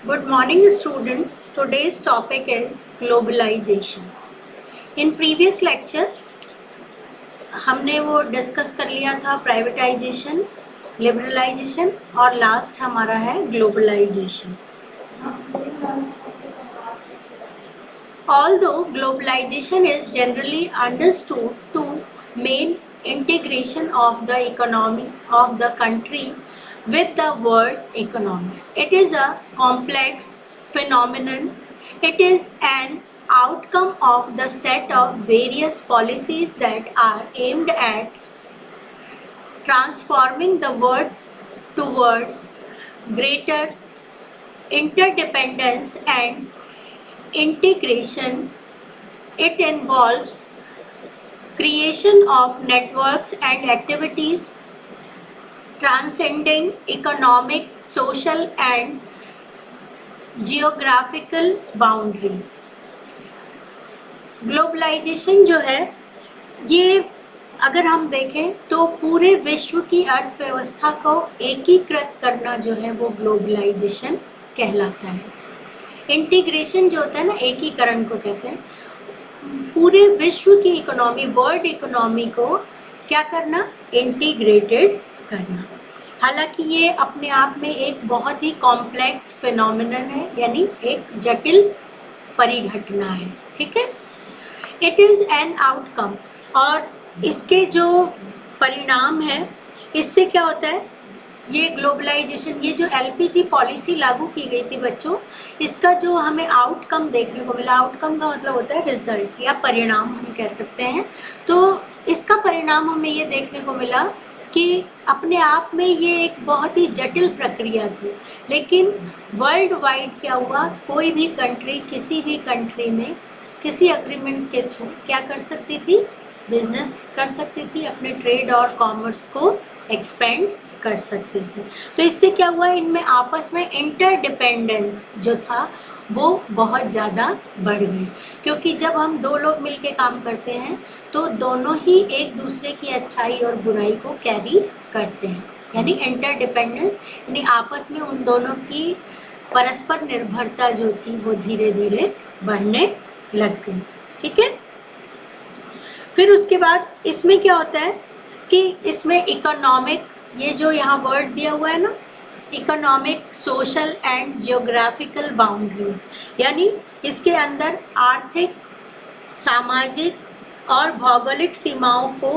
Good morning, students. Today's topic is globalization. In previous lecture, हमने वो discuss कर लिया था प्राइवेटाइजेशन, लिबरलाइजेशन और लास्ट हमारा है globalisation. Although globalization is generally understood to mean integration of the economy of the country with the world economy, it is a complex phenomenon. It is an outcome of the set of various policies that are aimed at transforming the world towards greater interdependence and integration. It involves creation of networks and activities transcending economic, social and geographical boundaries. Globalisation जो है ये अगर हम देखें तो पूरे विश्व की अर्थव्यवस्था को एकीकृत करना जो है वो ग्लोबलाइजेशन कहलाता है. इंटीग्रेशन जो होता है ना, एकीकरण को कहते हैं. पूरे विश्व की इकोनॉमी, वर्ल्ड इकोनॉमी को क्या करना, इंटीग्रेटेड करना. हालांकि ये अपने आप में एक बहुत ही कॉम्प्लेक्स फिनोमिनन है, यानी एक जटिल परिघटना है. ठीक है. इट इज़ एन आउटकम, और इसके जो परिणाम है इससे क्या होता है, ये ग्लोबलाइजेशन, ये जो एलपीजी पॉलिसी लागू की गई थी बच्चों, इसका जो हमें आउटकम देखने को मिला, आउटकम का मतलब होता है रिजल्ट या परिणाम हम कह सकते हैं. तो इसका परिणाम हमें ये देखने को मिला कि अपने आप में ये एक बहुत ही जटिल प्रक्रिया थी, लेकिन वर्ल्ड वाइड क्या हुआ, कोई भी कंट्री किसी भी कंट्री में किसी एग्रीमेंट के थ्रू क्या कर सकती थी, बिजनेस कर सकती थी, अपने ट्रेड और कॉमर्स को एक्सपेंड कर सकती थी. तो इससे क्या हुआ, इनमें आपस में इंटरडिपेंडेंस जो था वो बहुत ज़्यादा बढ़ गई, क्योंकि जब हम दो लोग मिलके काम करते हैं तो दोनों ही एक दूसरे की अच्छाई और बुराई को कैरी करते हैं, यानी इंटरडिपेंडेंस, यानी आपस में उन दोनों की परस्पर निर्भरता जो थी वो धीरे धीरे बढ़ने लग गई. ठीक है. फिर उसके बाद इसमें क्या होता है कि इसमें इकोनॉमिक, ये जो यहाँ वर्ड दिया हुआ है ना, economic, social and geographical boundaries, यानी इसके अंदर आर्थिक, सामाजिक और भौगोलिक सीमाओं को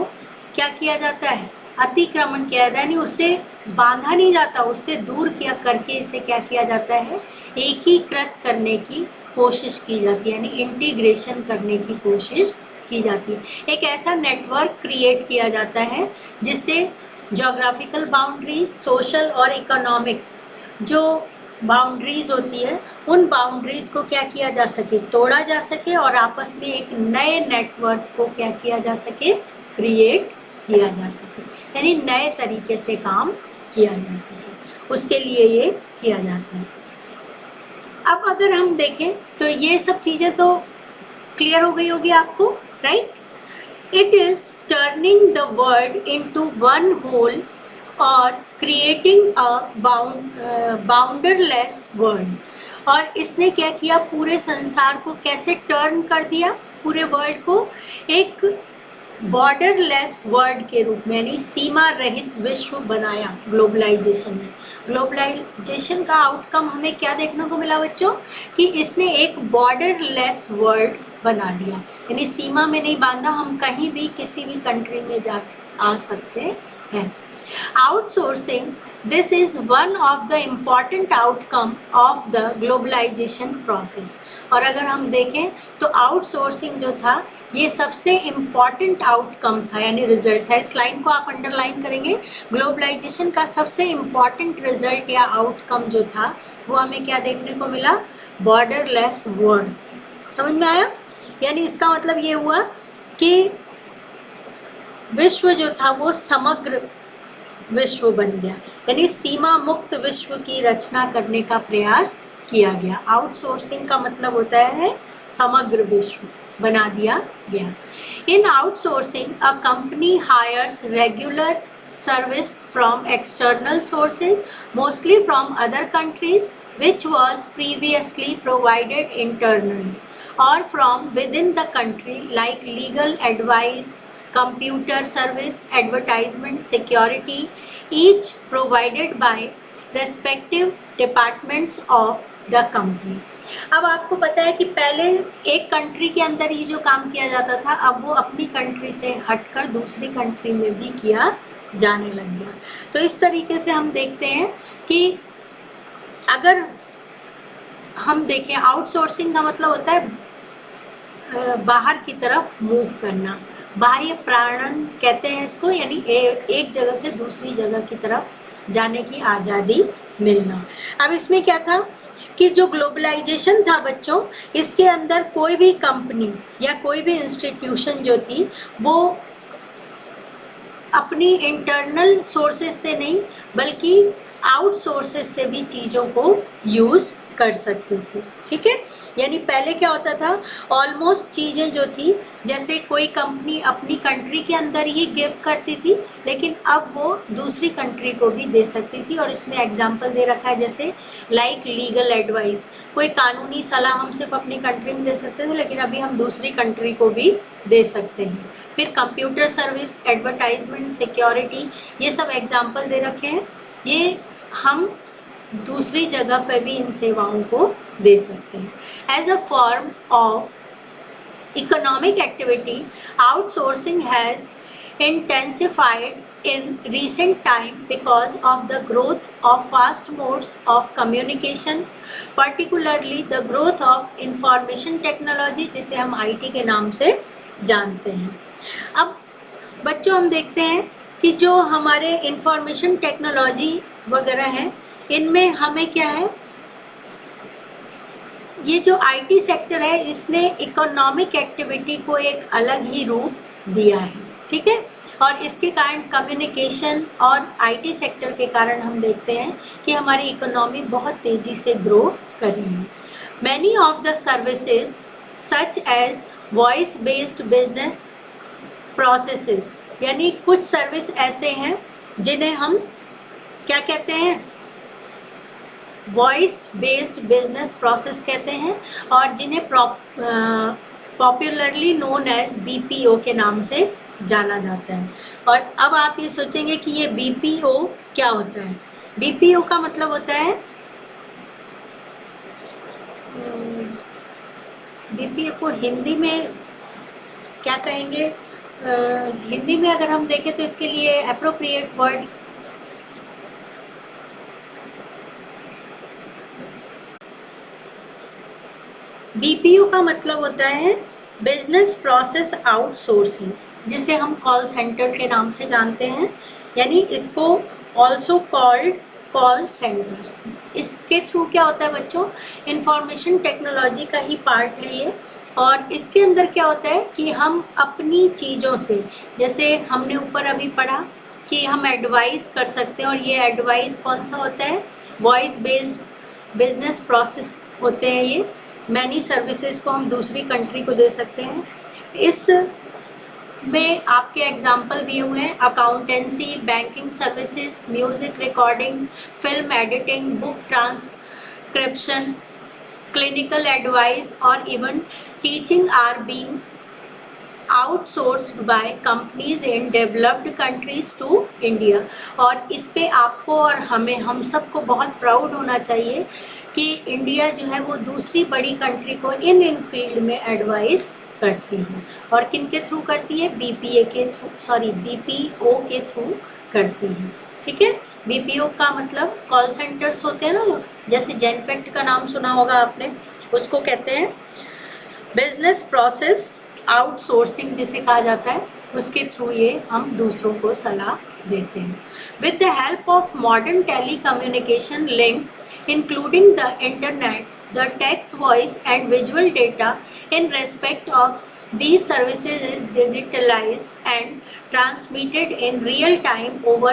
क्या किया जाता है, अतिक्रमण किया जाता है, यानी उससे बांधा नहीं जाता, उससे दूर किया करके इसे क्या किया जाता है, एकीकृत करने की कोशिश की जाती है, यानी इंटीग्रेशन करने की कोशिश की जाती है. एक ऐसा नेटवर्क क्रिएट किया जाता है जिससे ज्योग्राफिकल बाउंड्रीज, सोशल और इकोनॉमिक जो बाउंड्रीज होती है उन बाउंड्रीज को क्या किया जा सके, तोड़ा जा सके, और आपस में एक नए नेटवर्क को क्या किया जा सके, क्रिएट किया जा सके, यानी नए तरीके से काम किया जा सके, उसके लिए ये किया जाता है. अब अगर हम देखें तो ये सब चीज़ें तो क्लियर हो गई होगी आपको, right. It is turning the world into one whole or creating a boundarless world. और इसने क्या किया, पूरे संसार को कैसे टर्न कर दिया, पूरे वर्ल्ड को एक बॉर्डरलेस वर्ल्ड के रूप में, यानी सीमा रहित विश्व बनाया ग्लोबलाइजेशन में. ग्लोबलाइजेशन का आउटकम हमें क्या देखने को मिला बच्चों, कि इसने एक बॉर्डरलेस वर्ल्ड बना दिया, यानी सीमा में नहीं बांधा, हम कहीं भी किसी भी कंट्री में जा आ सकते हैं. Outsourcing, this is one of the important outcome of the globalisation process. और अगर हम देखें तो आउटसोर्सिंग जो था ये सबसे इम्पॉर्टेंट आउटकम था, यानी रिजल्ट था. इस लाइन को आप अंडरलाइन करेंगे. ग्लोबलाइजेशन का सबसे इम्पॉर्टेंट रिजल्ट या आउटकम जो था वो हमें क्या देखने को मिला, बॉर्डरलेस वर्ल्ड. समझ में आया, यानी इसका मतलब ये हुआ कि विश्व जो था वो समग्र विश्व बन गया, यानी सीमा मुक्त विश्व की रचना करने का प्रयास किया गया. आउटसोर्सिंग का मतलब होता है समग्र विश्व बना दिया गया. In outsourcing a company hires regular service from external sources, mostly from other countries, which was previously provided internally or from within the country, like legal advice, computer service, advertisement, security, each provided by respective departments of the company. अब आपको पता है कि पहले एक country के अंदर ही जो काम किया जाता था, अब वो अपनी कंट्री से हटकर दूसरी कंट्री में भी किया जाने लग गया। तो इस तरीके से हम देखते हैं कि अगर हम देखें, आउटसोर्सिंग का मतलब होता है बाहर की तरफ मूव करना, बाह्य प्राणन कहते हैं इसको, यानी एक जगह से दूसरी जगह की तरफ जाने की आज़ादी मिलना। अब इसमें क्या था कि जो ग्लोबलाइजेशन था बच्चों, इसके अंदर कोई भी कंपनी या कोई भी इंस्टीट्यूशन जो थी वो अपनी इंटरनल सोर्सेस से नहीं बल्कि आउट सोर्सेस से भी चीज़ों को यूज़ कर सकती थी। ठीक है, यानी पहले क्या होता था, ऑलमोस्ट चीज़ें जो थी, जैसे कोई कंपनी अपनी कंट्री के अंदर ही गिव करती थी, लेकिन अब वो दूसरी कंट्री को भी दे सकती थी। और इसमें एग्जांपल दे रखा है, जैसे लाइक लीगल एडवाइस, कोई कानूनी सलाह हम सिर्फ अपनी कंट्री में दे सकते थे, लेकिन अभी हम दूसरी कंट्री को भी दे सकते हैं। फिर कंप्यूटर सर्विस, एडवर्टाइजमेंट, सिक्योरिटी, ये सब एग्जाम्पल दे रखे हैं। ये हम दूसरी जगह पर भी इन सेवाओं को दे सकते हैं। As a form of economic activity, outsourcing has intensified in recent time because of the growth of fast modes of communication, particularly the growth of information technology, जिसे हम IT के नाम से जानते हैं। अब बच्चों हम देखते हैं कि जो हमारे इंफॉर्मेशन टेक्नोलॉजी वगैरह हैं, इनमें हमें क्या है, ये जो IT सेक्टर है इसने इकोनॉमिक एक्टिविटी को एक अलग ही रूप दिया है। ठीक है, और इसके कारण कम्युनिकेशन और IT सेक्टर के कारण हम देखते हैं कि हमारी इकोनॉमी बहुत तेज़ी से ग्रो कर रही है। Many of the services such as voice based business processes, यानी कुछ सर्विस ऐसे हैं जिन्हें हम क्या कहते हैं, वॉइस बेस्ड बिजनेस प्रोसेस कहते हैं, और जिन्हें पॉपुलरली नोन एज BPO के नाम से जाना जाता है। और अब आप ये सोचेंगे कि ये BPO क्या होता है। BPO का मतलब होता है, BPO को हिंदी में क्या कहेंगे, हिंदी में अगर हम देखें तो इसके लिए एप्रोप्रिएट वर्ड BPO का मतलब होता है बिजनेस प्रोसेस आउटसोर्सिंग, जिसे हम कॉल सेंटर के नाम से जानते हैं, यानी इसको ऑल्सो कॉल्ड कॉल सेंटर्स। इसके थ्रू क्या होता है बच्चों, इंफॉर्मेशन टेक्नोलॉजी का ही पार्ट है ये। और इसके अंदर क्या होता है कि हम अपनी चीज़ों से, जैसे हमने ऊपर अभी पढ़ा कि हम एडवाइस कर सकते हैं, और ये एडवाइस कौन सा होता है, वॉइस बेस्ड बिजनेस प्रोसेस होते हैं ये। मैनी सर्विसेज को हम दूसरी कंट्री को दे सकते हैं। इस में आपके एग्जाम्पल दिए हुए हैं, accountancy, banking services, music recording, film editing, book transcription, clinical advice और even teaching are being outsourced by companies in developed countries to India. और इस पे आपको और हमें, हम सबको बहुत प्राउड होना चाहिए कि इंडिया जो है वो दूसरी बड़ी कंट्री को इन फील्ड में एडवाइस करती है। और किन के थ्रू करती है, BPO के थ्रू करती है। ठीक है, BPO का मतलब कॉल सेंटर्स होते हैं ना, जैसे जेनपेक्ट का नाम सुना होगा आपने, उसको कहते हैं बिजनेस प्रोसेस आउटसोर्सिंग जिसे कहा जाता है, उसके थ्रू ये हम दूसरों को सलाह देते हैं। With the help of modern telecommunication link including the internet, the text, voice and visual data in respect of these services is digitalized and transmitted in real time over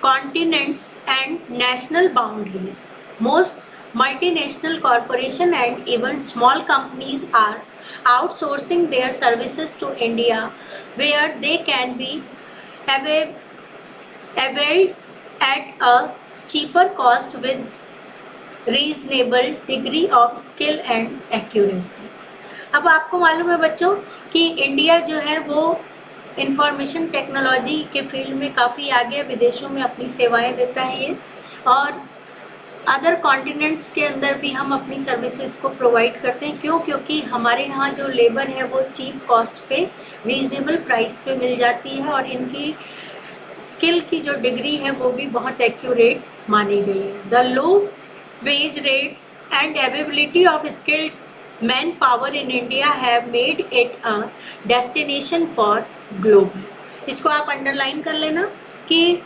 continents and national boundaries. Most multinational corporations and even small companies are outsourcing their services to India, where they can be availed at a cheaper cost with reasonable degree of skill and accuracy. अब आपको मालूम है बच्चों कि India जो है वो information technology के फील्ड में काफ़ी आगे, विदेशों में अपनी सेवाएं देता है ये, और अदर कॉन्टिनेंट्स के अंदर भी हम अपनी सर्विसेज को प्रोवाइड करते हैं। क्यों? क्योंकि हमारे यहाँ जो लेबर है वो चीप कॉस्ट पे, रीजनेबल प्राइस पे मिल जाती है, और इनकी स्किल की जो डिग्री है वो भी बहुत एक्यूरेट मानी गई है। The low wage rates and availability of skilled man power in India have made it a destination for global. इसको आप अंडरलाइन कर लेना कि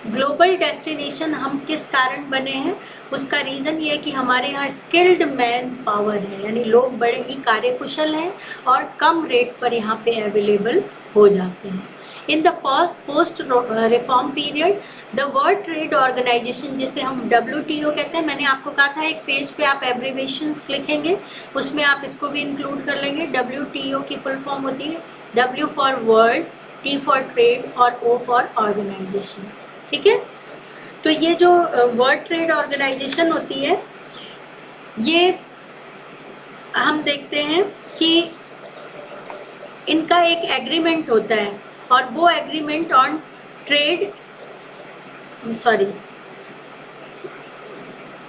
ग्लोबल डेस्टिनेशन हम किस कारण बने हैं। उसका रीज़न ये है कि हमारे यहाँ स्किल्ड मैन पावर है, यानी लोग बड़े ही कार्यकुशल हैं और कम रेट पर यहाँ पे अवेलेबल हो जाते हैं। In the post reform period the world trade organisation, जिसे हम WTO कहते हैं, मैंने आपको कहा था एक पेज पे आप एब्रीवेशंस लिखेंगे, उसमें आप इसको भी इंक्लूड कर लेंगे। WTO की फुल फॉर्म होती है W for world, T for trade और O फॉर ऑर्गेनाइजेशन। ठीक है, तो ये जो वर्ल्ड ट्रेड ऑर्गेनाइजेशन होती है, ये हम देखते हैं कि इनका एक एग्रीमेंट होता है, और वो agreement on trade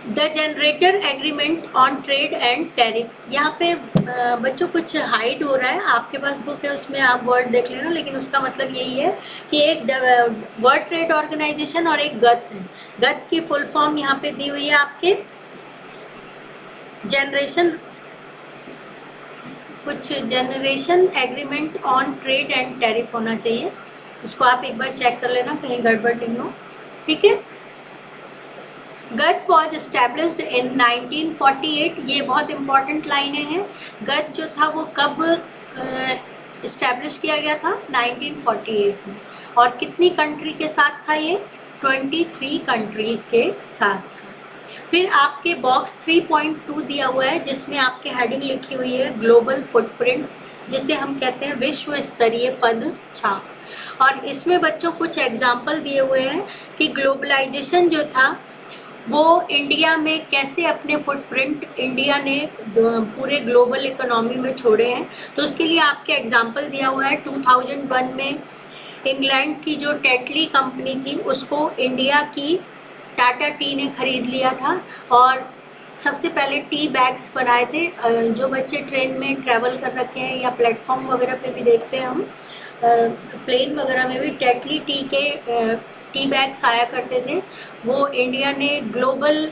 the generator agreement on trade and tariff. यहाँ पे बच्चों कुछ हाइड हो रहा है, आपके पास बुक है उसमें आप वर्ड देख लेना, लेकिन उसका मतलब यही है कि एक वर्ल्ड ट्रेड ऑर्गेनाइजेशन और एक गत है। गत की फुल फॉर्म यहाँ पे दी हुई है आपके, generation agreement on trade and tariff होना चाहिए। उसको आप एक बार चेक कर लेना कहीं गड़बड़ नहीं हो। ठीक है, गत वॉज एस्टेब्लिश्ड इन 1948। ये बहुत इंपॉर्टेंट लाइनें हैं। गत जो था वो कब इस्टेब्लिश किया गया था? 1948 में। और कितनी कंट्री के साथ था ये? 23 कंट्रीज़ के साथ था। फिर आपके बॉक्स 3.2 दिया हुआ है, जिसमें आपके हेडिंग लिखी हुई है ग्लोबल फुटप्रिंट, जिसे हम कहते हैं विश्व स्तरीय पद छाप। और इसमें बच्चों कुछ एग्जाम्पल दिए हुए हैं कि ग्लोबलाइजेशन जो था वो इंडिया में कैसे अपने फुटप्रिंट इंडिया ने पूरे ग्लोबल इकोनॉमी में छोड़े हैं। तो उसके लिए आपके एग्जाम्पल दिया हुआ है। 2001 में इंग्लैंड की जो टेटली कंपनी थी उसको इंडिया की टाटा टी ने खरीद लिया था, और सबसे पहले टी बैग्स बनाए थे। जो बच्चे ट्रेन में ट्रैवल कर रखे हैं या प्लेटफॉर्म वगैरह पे भी देखते हैं हम, प्लेन वगैरह में भी टेटली टी के टी बैग्स आया करते थे। वो इंडिया ने ग्लोबल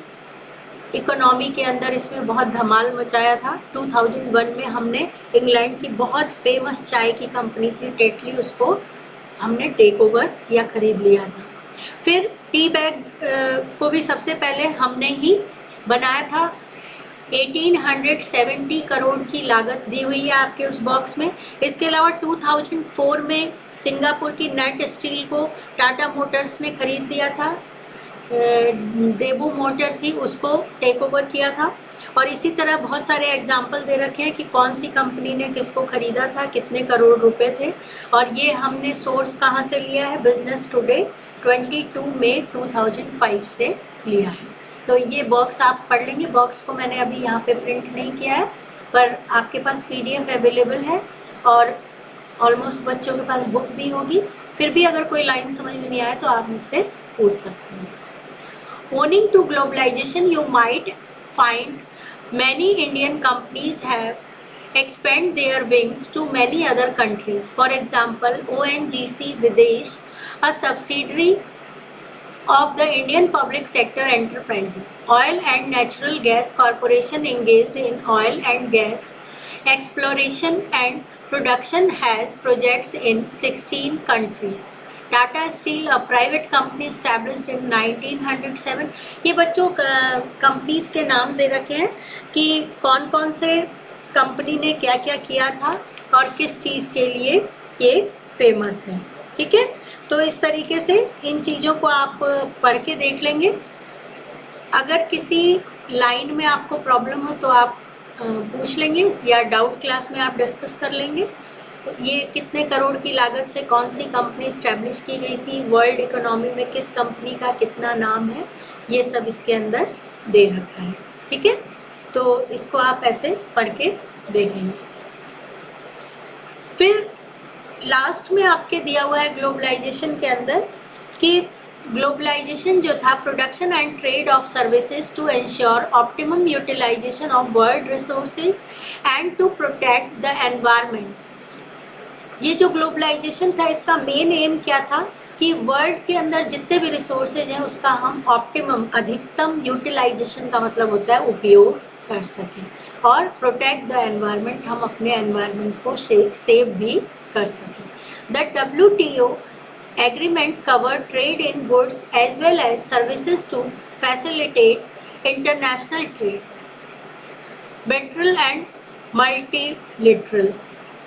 इकोनॉमी के अंदर इसमें बहुत धमाल मचाया था। 2001 में हमने इंग्लैंड की बहुत फेमस चाय की कंपनी थी टेटली, उसको हमने टेक ओवर या ख़रीद लिया था। फिर टी बैग को भी सबसे पहले हमने ही बनाया था। 1870 करोड़ की लागत दी हुई है आपके उस बॉक्स में। इसके अलावा 2004 में सिंगापुर की नेट स्टील को टाटा मोटर्स ने खरीद लिया था। देबू मोटर थी, उसको टेक ओवर किया था। और इसी तरह बहुत सारे एग्जाम्पल दे रखे हैं कि कौन सी कंपनी ने किसको ख़रीदा था, कितने करोड़ रुपए थे। और ये हमने सोर्स कहाँ से लिया है? बिजनेस टुडे 22 मई 2005 से लिया है। तो ये बॉक्स आप पढ़ लेंगे। बॉक्स को मैंने अभी यहाँ पे प्रिंट नहीं किया है, पर आपके पास PDF अवेलेबल है, और ऑलमोस्ट बच्चों के पास बुक भी होगी। फिर भी अगर कोई लाइन समझ में नहीं आए तो आप मुझसे पूछ सकते हैं। Owing to globalization, you might find many Indian companies have expand their wings to many other countries. For example, ONGC Videsh, a subsidiary of the Indian Public Sector Enterprises, Oil and Natural Gas Corporation, engaged in oil and gas exploration and production, has projects in 16 countries. Tata steel, a private company established in 1907। ये बच्चों companies के नाम दे रखे हैं कि कौन कौन से कंपनी ने क्या क्या किया था और किस चीज़ के लिए ये फेमस है। ठीक है, तो इस तरीके से इन चीज़ों को आप पढ़ के देख लेंगे। अगर किसी लाइन में आपको प्रॉब्लम हो तो आप पूछ लेंगे, या डाउट क्लास में आप डिस्कस कर लेंगे। ये कितने करोड़ की लागत से कौन सी कंपनी इस्टेब्लिश की गई थी, वर्ल्ड इकोनॉमी में किस कंपनी का कितना नाम है, ये सब इसके अंदर दे रखा है। ठीक है, तो इसको आप ऐसे पढ़ के देखेंगे। फिर लास्ट में आपके दिया हुआ है ग्लोबलाइजेशन के अंदर कि ग्लोबलाइजेशन जो था, production and trade of services to ensure optimum utilisation of world resources and to protect the environment. ये जो ग्लोबलाइजेशन था, इसका मेन एम क्या था कि वर्ल्ड के अंदर जितने भी रिसोर्सेज हैं उसका हम ऑप्टिमम, अधिकतम यूटिलाइजेशन का मतलब होता है उपयोग कर सकें, और प्रोटेक्ट द एनवायरनमेंट, हम अपने एनवायरनमेंट को सेव भी कर सकें। The WTO agreement covered trade in goods as well as services to facilitate international trade, bilateral and multilateral,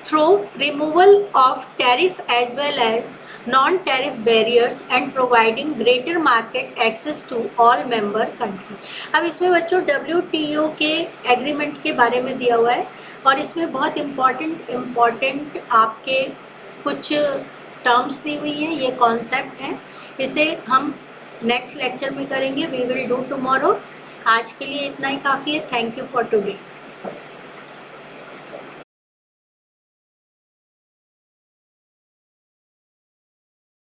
through removal of tariff as well as non-tariff barriers and providing greater market access to all member country। अब इसमें बच्चों WTO के agreement के बारे में दिया हुआ है, और इसमें बहुत इम्पॉर्टेंट आपके कुछ टर्म्स दी हुई हैं, ये कॉन्सेप्ट है। इसे हम नेक्स्ट लेक्चर में करेंगे, वी विल डू टुमारो। आज के लिए इतना ही काफ़ी है। Thank you for today.